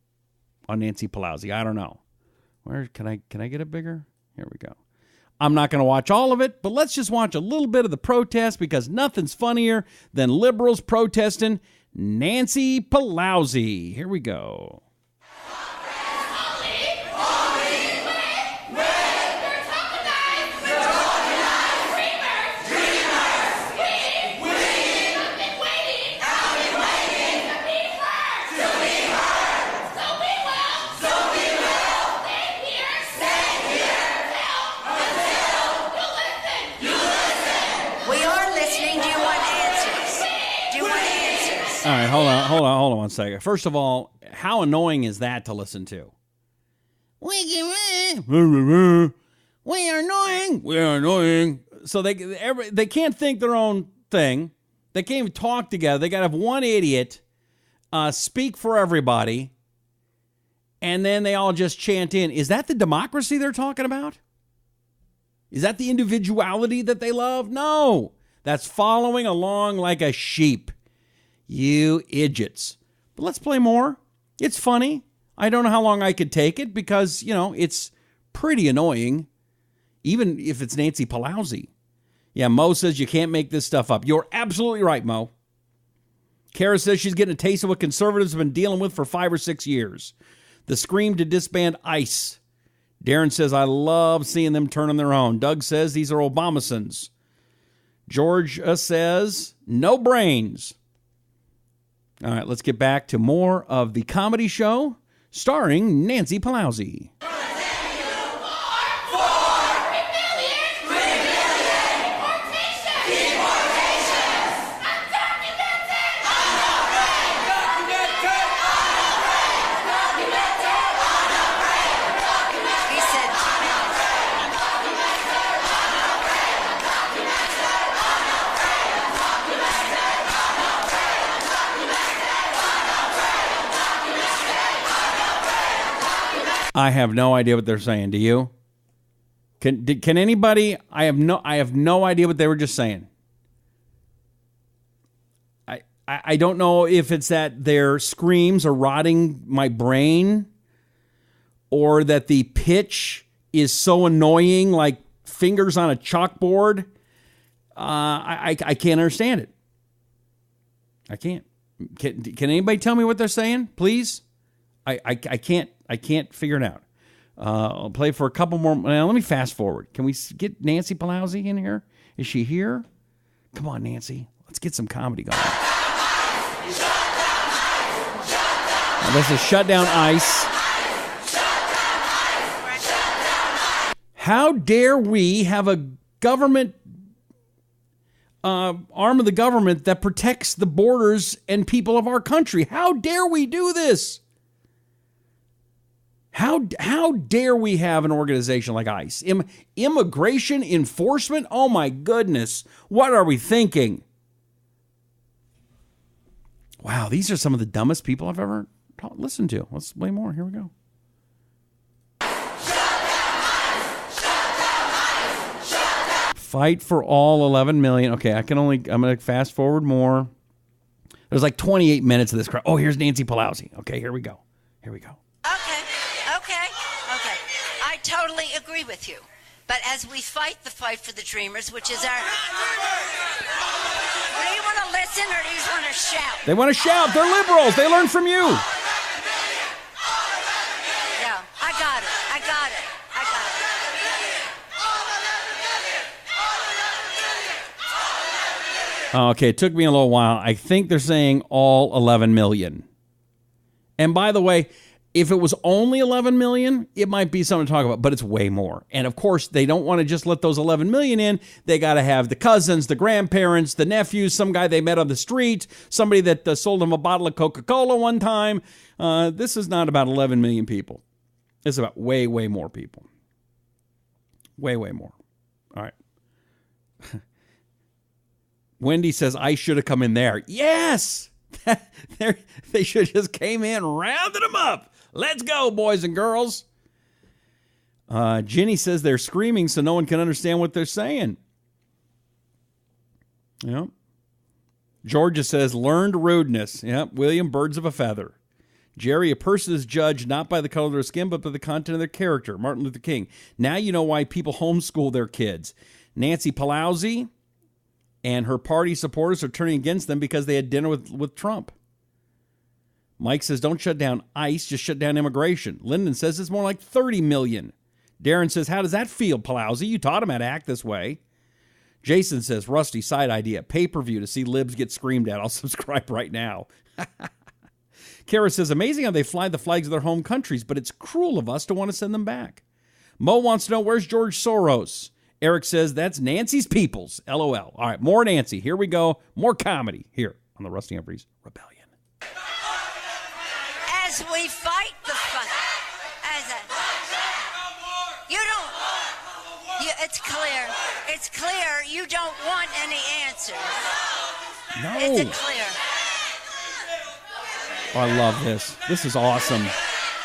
on Nancey Pe-lousey. I don't know. Where can I get it bigger? Here we go. I'm not going to watch all of it, but let's just watch a little bit of the protest because nothing's funnier than liberals protesting Nancey Pe-lousey. Here we go. All right, hold on one second. First of all, how annoying is that to listen to? We are annoying. We are annoying. So they can't think their own thing. They can't even talk together. They got to have one idiot speak for everybody, and then they all just chant in. Is that the democracy they're talking about? Is that the individuality that they love? No, that's following along like a sheep. You idiots. But let's play more. It's funny. I don't know how long I could take it because, it's pretty annoying, even if it's Nancey Pe-lousey. Yeah, Mo says you can't make this stuff up. You're absolutely right, Mo. Kara says she's getting a taste of what conservatives have been dealing with for 5 or 6 years. The scream to disband ICE. Darren says, I love seeing them turn on their own. Doug says these are Obamasons. George says, no brains. All right, let's get back to more of the comedy show starring Nancey Pe-lousey. I have no idea what they're saying. Do you? Can anybody? I have no idea what they were just saying. I don't know if it's that their screams are rotting my brain, or that the pitch is so annoying, like fingers on a chalkboard. I can't understand it. I can't. Can anybody tell me what they're saying, please? I can't figure it out. I'll play for a couple more. Now, let me fast forward. Can we get Nancey Pe-lousey in here? Is she here? Come on, Nancy. Let's get some comedy going. Now, this is Shut Down ICE. How dare we have a government arm of the government that protects the borders and people of our country? How dare we do this? How dare we have an organization like ICE? Immigration enforcement? Oh my goodness. What are we thinking? Wow, these are some of the dumbest people I've ever listened to. Let's play more. Here we go. Fight for all 11 million. Okay, I'm going to fast forward more. There's like 28 minutes of this crap. Oh, here's Nancey Pe-lousey. Okay, here we go. Okay. I totally agree with you. But as we fight the fight for the dreamers, which is our... Do you want to listen or do you just want to shout? They want to shout. They're liberals. They learn from you. Yeah, I got it. Okay, it took me a little while. I think they're saying all 11 million. And by the way, if it was only 11 million, it might be something to talk about, but it's way more. And of course, they don't want to just let those 11 million in. They got to have the cousins, the grandparents, the nephews, some guy they met on the street, somebody that sold them a bottle of Coca-Cola one time. This is not about 11 million people. It's about way, way more people. Way, way more. All right. Wendy says, I should have come in there. Yes! They should have just came in, rounded them up. Let's go, boys and girls. Ginny says they're screaming so no one can understand what they're saying. Yep. Georgia says, learned rudeness. Yep. William, birds of a feather. Jerry, a person is judged not by the color of their skin, but by the content of their character. Martin Luther King. Now you know why people homeschool their kids. Nancey Pe-lousey and her party supporters are turning against them because they had dinner with Trump. Mike says, don't shut down ICE, just shut down immigration. Lyndon says it's more like 30 million. Darren says, how does that feel, Pe-lousey? You taught him how to act this way. Jason says, Rusty, side idea, pay-per-view to see libs get screamed at. I'll subscribe right now. Kara says, amazing how they fly the flags of their home countries, but it's cruel of us to want to send them back. Mo wants to know, where's George Soros? Eric says, that's Nancy's peoples. LOL. All right, more Nancy. Here we go. More comedy here on the Rusty Humphries Rebellion. As we fight the fight. It's clear. It's clear you don't want any answers. No. It's clear. Oh, I love this. This is awesome.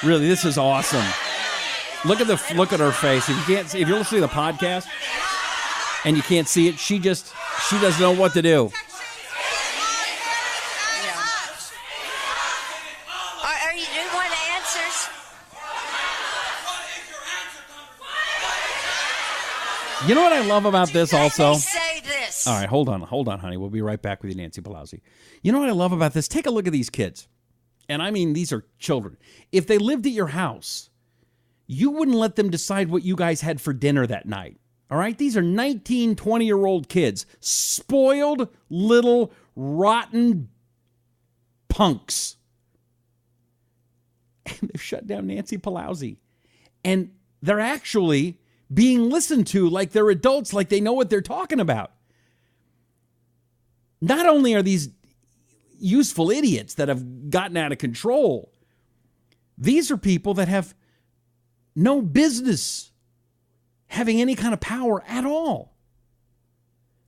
Really, this is awesome. Look at her face. If you're listening to the podcast and you can't see it, she doesn't know what to do. Do you want answers? You know what I love about this also? Let me say this. All right, hold on, honey. We'll be right back with you, Nancey Pe-lousey. You know what I love about this? Take a look at these kids. And I mean, these are children. If they lived at your house, you wouldn't let them decide what you guys had for dinner that night. All right? These are 19, 20-year-old kids. Spoiled little rotten punks. And they've shut down Nancey Pe-lousey. And they're actually being listened to like they're adults, like they know what they're talking about. Not only are these useful idiots that have gotten out of control, these are people that have no business having any kind of power at all.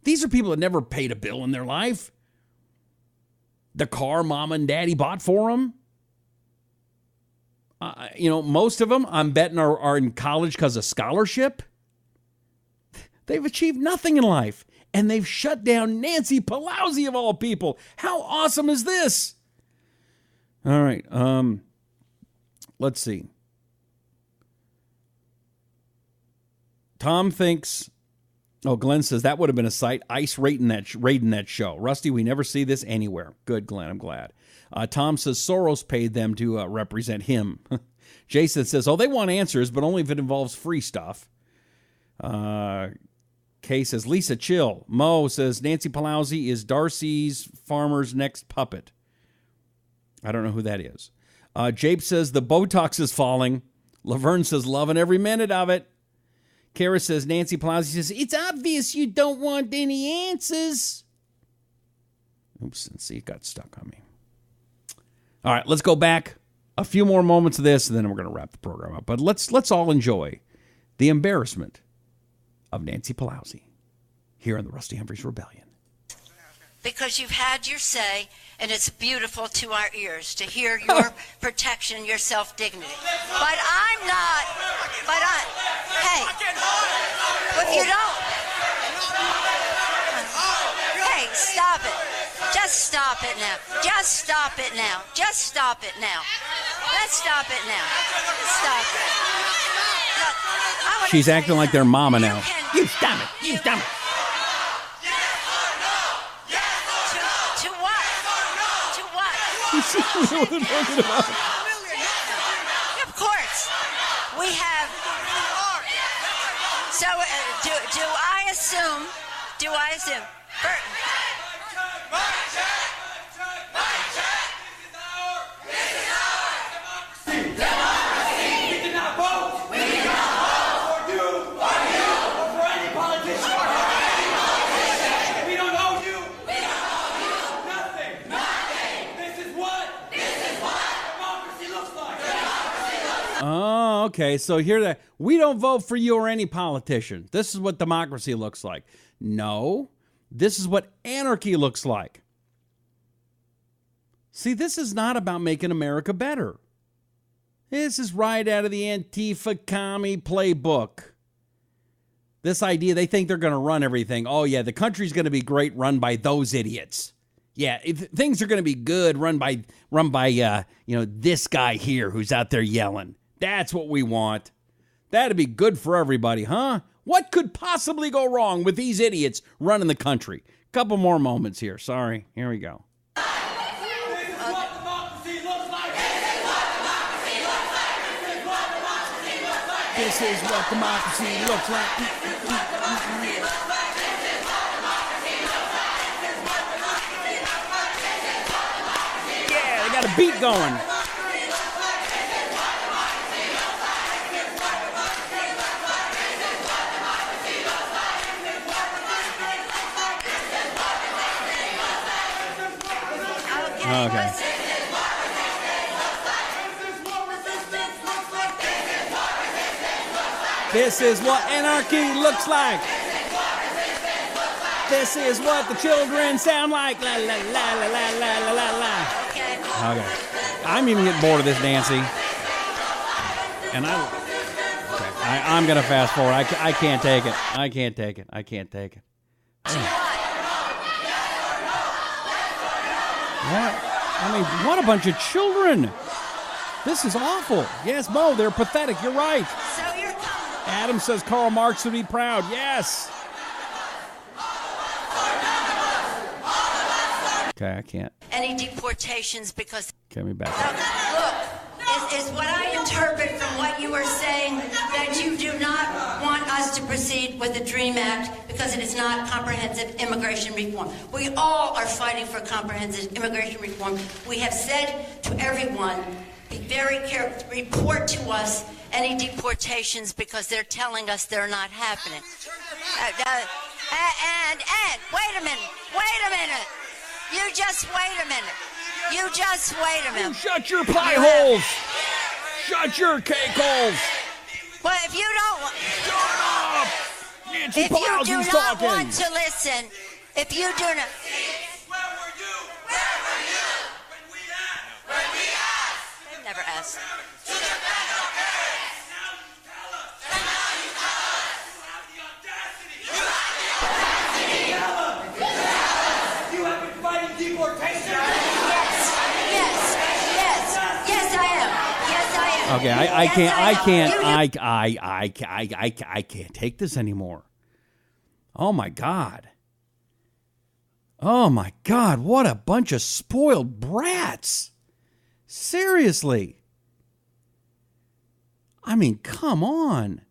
These are people that never paid a bill in their life. The car mama and daddy bought for them. Most of them, I'm betting, are in college because of scholarship. They've achieved nothing in life, and they've shut down Nancey Pe-lousey of all people. How awesome is this? All right, let's see. Tom thinks, Glenn says that would have been a sight. ICE raiding that show. Rusty, we never see this anywhere. Good, Glenn, I'm glad. Tom says Soros paid them to represent him. Jason says, they want answers, but only if it involves free stuff. Kay says, Lisa, chill. Mo says, Nancey Pe-lousey is Darcy's farmer's next puppet. I don't know who that is. Jape says, the Botox is falling. Laverne says, loving every minute of it. Kara says, Nancey Pe-lousey says, it's obvious you don't want any answers. Oops, and see, it got stuck on me. All right, let's go back a few more moments of this, and then we're going to wrap the program up. But let's all enjoy the embarrassment of Nancey Pe-lousey here in the Rusty Humphries Rebellion. Because you've had your say, and it's beautiful to our ears to hear your protection, your self-dignity. But I'm not, hey, if you don't, hey, stop it. Just stop it now. Just stop it now. Just stop it now. Let's stop it now. Stop it. Look, she's acting like their mama now. You stop it. You stop it. To what? To what? Of course. We have. So, do I assume? Burton. Oh, okay. So hear that. We don't vote for you or any politician. This is what democracy looks like. No, this is what anarchy looks like. See, this is not about making America better. This is right out of the Antifa commie playbook. This idea, they think they're going to run everything. Oh, yeah, the country's going to be great run by those idiots. Yeah, if things are going to be good run by this guy here who's out there yelling. That's what we want. That'd be good for everybody, huh? What could possibly go wrong with these idiots running the country? Couple more moments here. Sorry. Here we go. This is what democracy looks like. Yeah, they got a beat going. Okay. This is what anarchy looks like. This is what the children sound like. La la la la la la la la. Okay. I'm even getting bored of this, Nancy. And I'm gonna fast forward. I can't take it. I can't take it. What a bunch of children. This is awful. Yes, Mo, they're pathetic. You're right. Adam says Karl Marx would be proud. Yes. Okay, I can't. Any deportations because... Get me back. Look, is what I interpret from what you are saying that you do not want us to proceed with the DREAM Act because it is not comprehensive immigration reform. We all are fighting for comprehensive immigration reform. We have said to everyone, be very careful, report to us any deportations because they're telling us they're not happening. And wait a minute. You just wait a minute. You shut your pie holes. Shut your cake holes. Well, if you don't... Shut up. Nancy If you do not talking. want to listen, if you do not... Where were you when we asked? Never asked. To the Okay, I can't take this anymore. Oh my God. Oh my God, what a bunch of spoiled brats. Seriously. I mean, come on.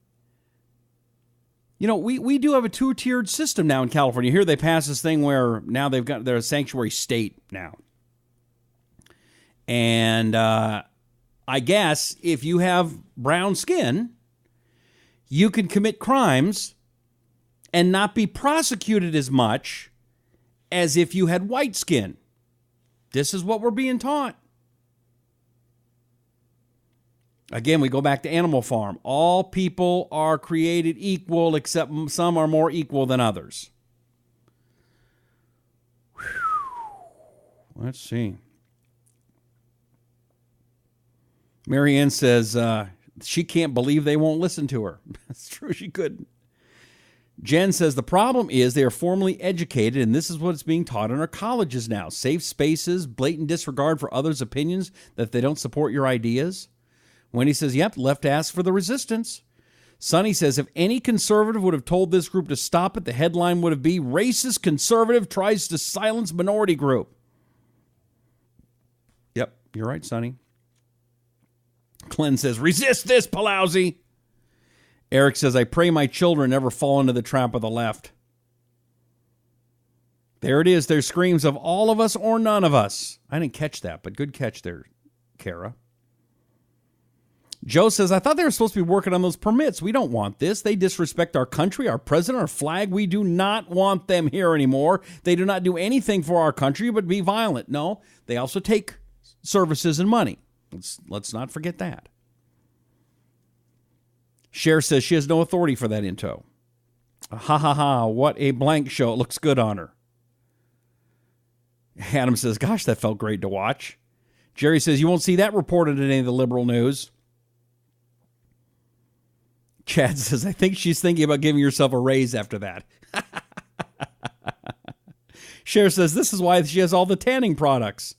You know, we do have a two-tiered system now in California. Here they passed this thing where now they're a sanctuary state now. And I guess if you have brown skin, you can commit crimes and not be prosecuted as much as if you had white skin. This is what we're being taught. Again, we go back to Animal Farm. All people are created equal, except some are more equal than others. Whew. Let's see. Marianne says she can't believe they won't listen to her. That's true, she couldn't. Jen says the problem is they are formally educated, and this is what's being taught in our colleges now. Safe spaces, blatant disregard for others' opinions, that they don't support your ideas. Wendy says, yep, left asks for the resistance. Sonny says, if any conservative would have told this group to stop it, the headline would have been, racist conservative tries to silence minority group. Yep, you're right, Sonny. Glenn says, resist this, Pe-lousey. Eric says, I pray my children never fall into the trap of the left. There it is. There's screams of all of us or none of us. I didn't catch that, but good catch there, Kara. Joe says, I thought they were supposed to be working on those permits. We don't want this. They disrespect our country, our president, our flag. We do not want them here anymore. They do not do anything for our country but be violent. No, they also take services and money. Let's not forget that. Cher says she has no authority for that info. Ha ha ha, what a blank show. It looks good on her. Adam says, gosh, that felt great to watch. Jerry says, you won't see that reported in any of the liberal news. Chad says, I think she's thinking about giving herself a raise after that. Cher says, this is why she has all the tanning products.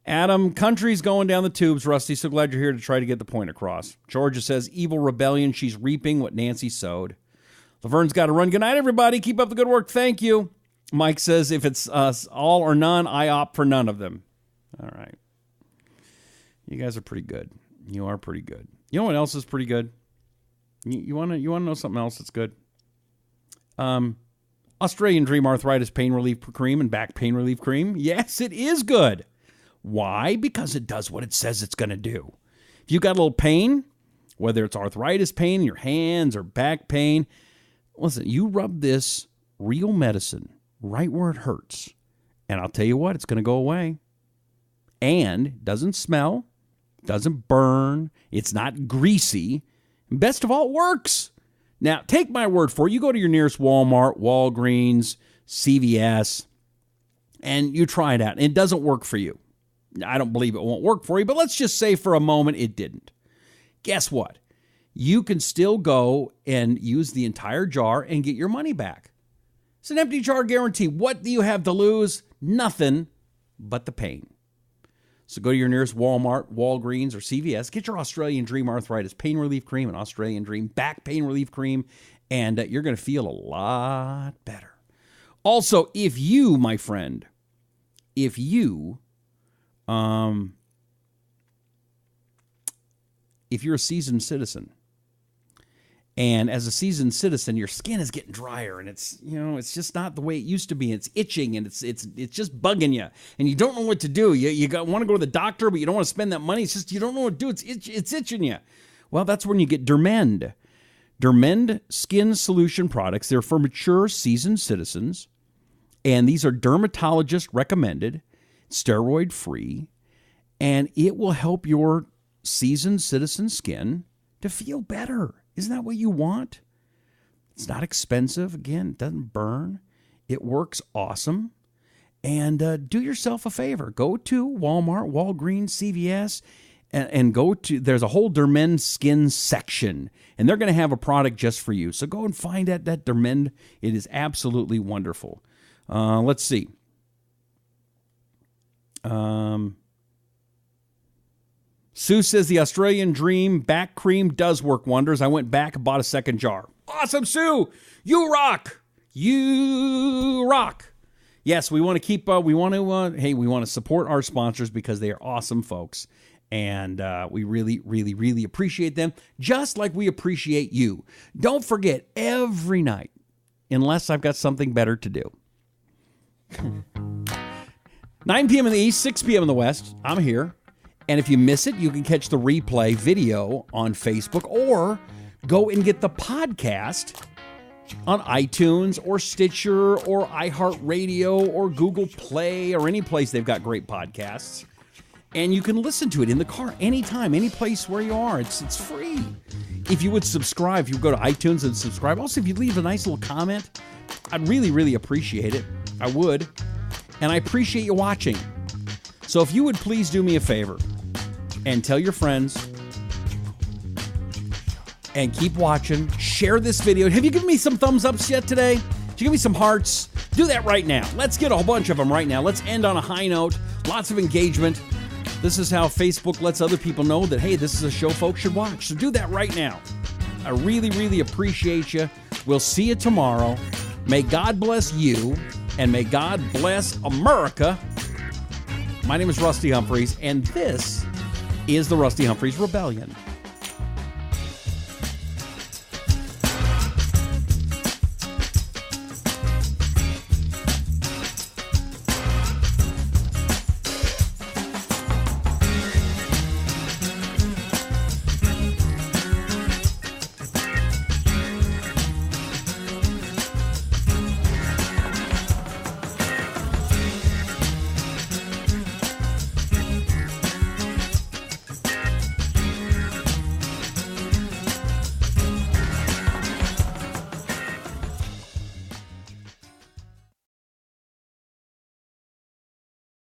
Adam, country's going down the tubes, Rusty. So glad you're here to try to get the point across. Georgia says, evil rebellion. She's reaping what Nancy sowed. Laverne's got to run. Good night, everybody. Keep up the good work. Thank you. Mike says, if it's all or none, I opt for none of them. All right. You guys are pretty good. You are pretty good. You know what else is pretty good? You want to know something else that's good? Australian Dream Arthritis Pain Relief Cream and Back Pain Relief Cream. Yes, it is good. Why? Because it does what it says it's going to do. If you got a little pain, whether it's arthritis pain in your hands or back pain, listen, you rub this real medicine right where it hurts, and I'll tell you what, it's going to go away. And doesn't smell, doesn't burn, it's not greasy, and best of all, it works. Now, take my word for it. You go to your nearest Walmart, Walgreens, CVS, and you try it out, and it doesn't work for you. I don't believe it won't work for you, but let's just say for a moment it didn't. Guess what? You can still go and use the entire jar and get your money back. It's an empty jar guarantee. What do you have to lose? Nothing but the pain. So go to your nearest Walmart, Walgreens, or CVS. Get your Australian Dream Arthritis Pain Relief Cream and Australian Dream Back Pain Relief Cream, and you're going to feel a lot better. Also, if you, my friend, if you're a seasoned citizen, and as a seasoned citizen, your skin is getting drier, and it's just not the way it used to be. It's itching, and it's just bugging you, and you don't know what to do. You want to go to the doctor, but you don't want to spend that money. It's just you don't know what to do. It's itching you. Well, that's when you get DerMend. DerMend skin solution products. They're for mature, seasoned citizens, and these are dermatologist recommended, steroid free, and it will help your seasoned citizen skin to feel better. Isn't that what you want? It's not expensive. Again, it doesn't burn. It works awesome. And do yourself a favor. Go to Walmart, Walgreens, CVS, and go to, there's a whole DerMend skin section, and they're going to have a product just for you. So go and find that DerMend. It is absolutely wonderful. Let's see. Sue says the Australian Dream back cream does work wonders. I went back and bought a second jar. Awesome, Sue. You rock. You rock. Yes, we want to keep, we want to support our sponsors because they are awesome folks. And we really, really, really appreciate them, just like we appreciate you. Don't forget, every night, unless I've got something better to do. 9 p.m. in the East, 6 p.m. in the West, I'm here. And if you miss it, you can catch the replay video on Facebook or go and get the podcast on iTunes or Stitcher or iHeartRadio or Google Play or any place they've got great podcasts. And you can listen to it in the car anytime, any place where you are. It's free. If you would subscribe, if you go to iTunes and subscribe. Also, if you leave a nice little comment, I'd really, really appreciate it. I would. And I appreciate you watching. So if you would please do me a favor and tell your friends and keep watching, share this video. Have you given me some thumbs ups yet today? Did you give me some hearts? Do that right now. Let's get a whole bunch of them right now. Let's end on a high note. Lots of engagement. This is how Facebook lets other people know that, hey, this is a show folks should watch. So do that right now. I really, really appreciate you. We'll see you tomorrow. May God bless you, and may God bless America. My name is Rusty Humphries, and this is the Rusty Humphries Rebellion.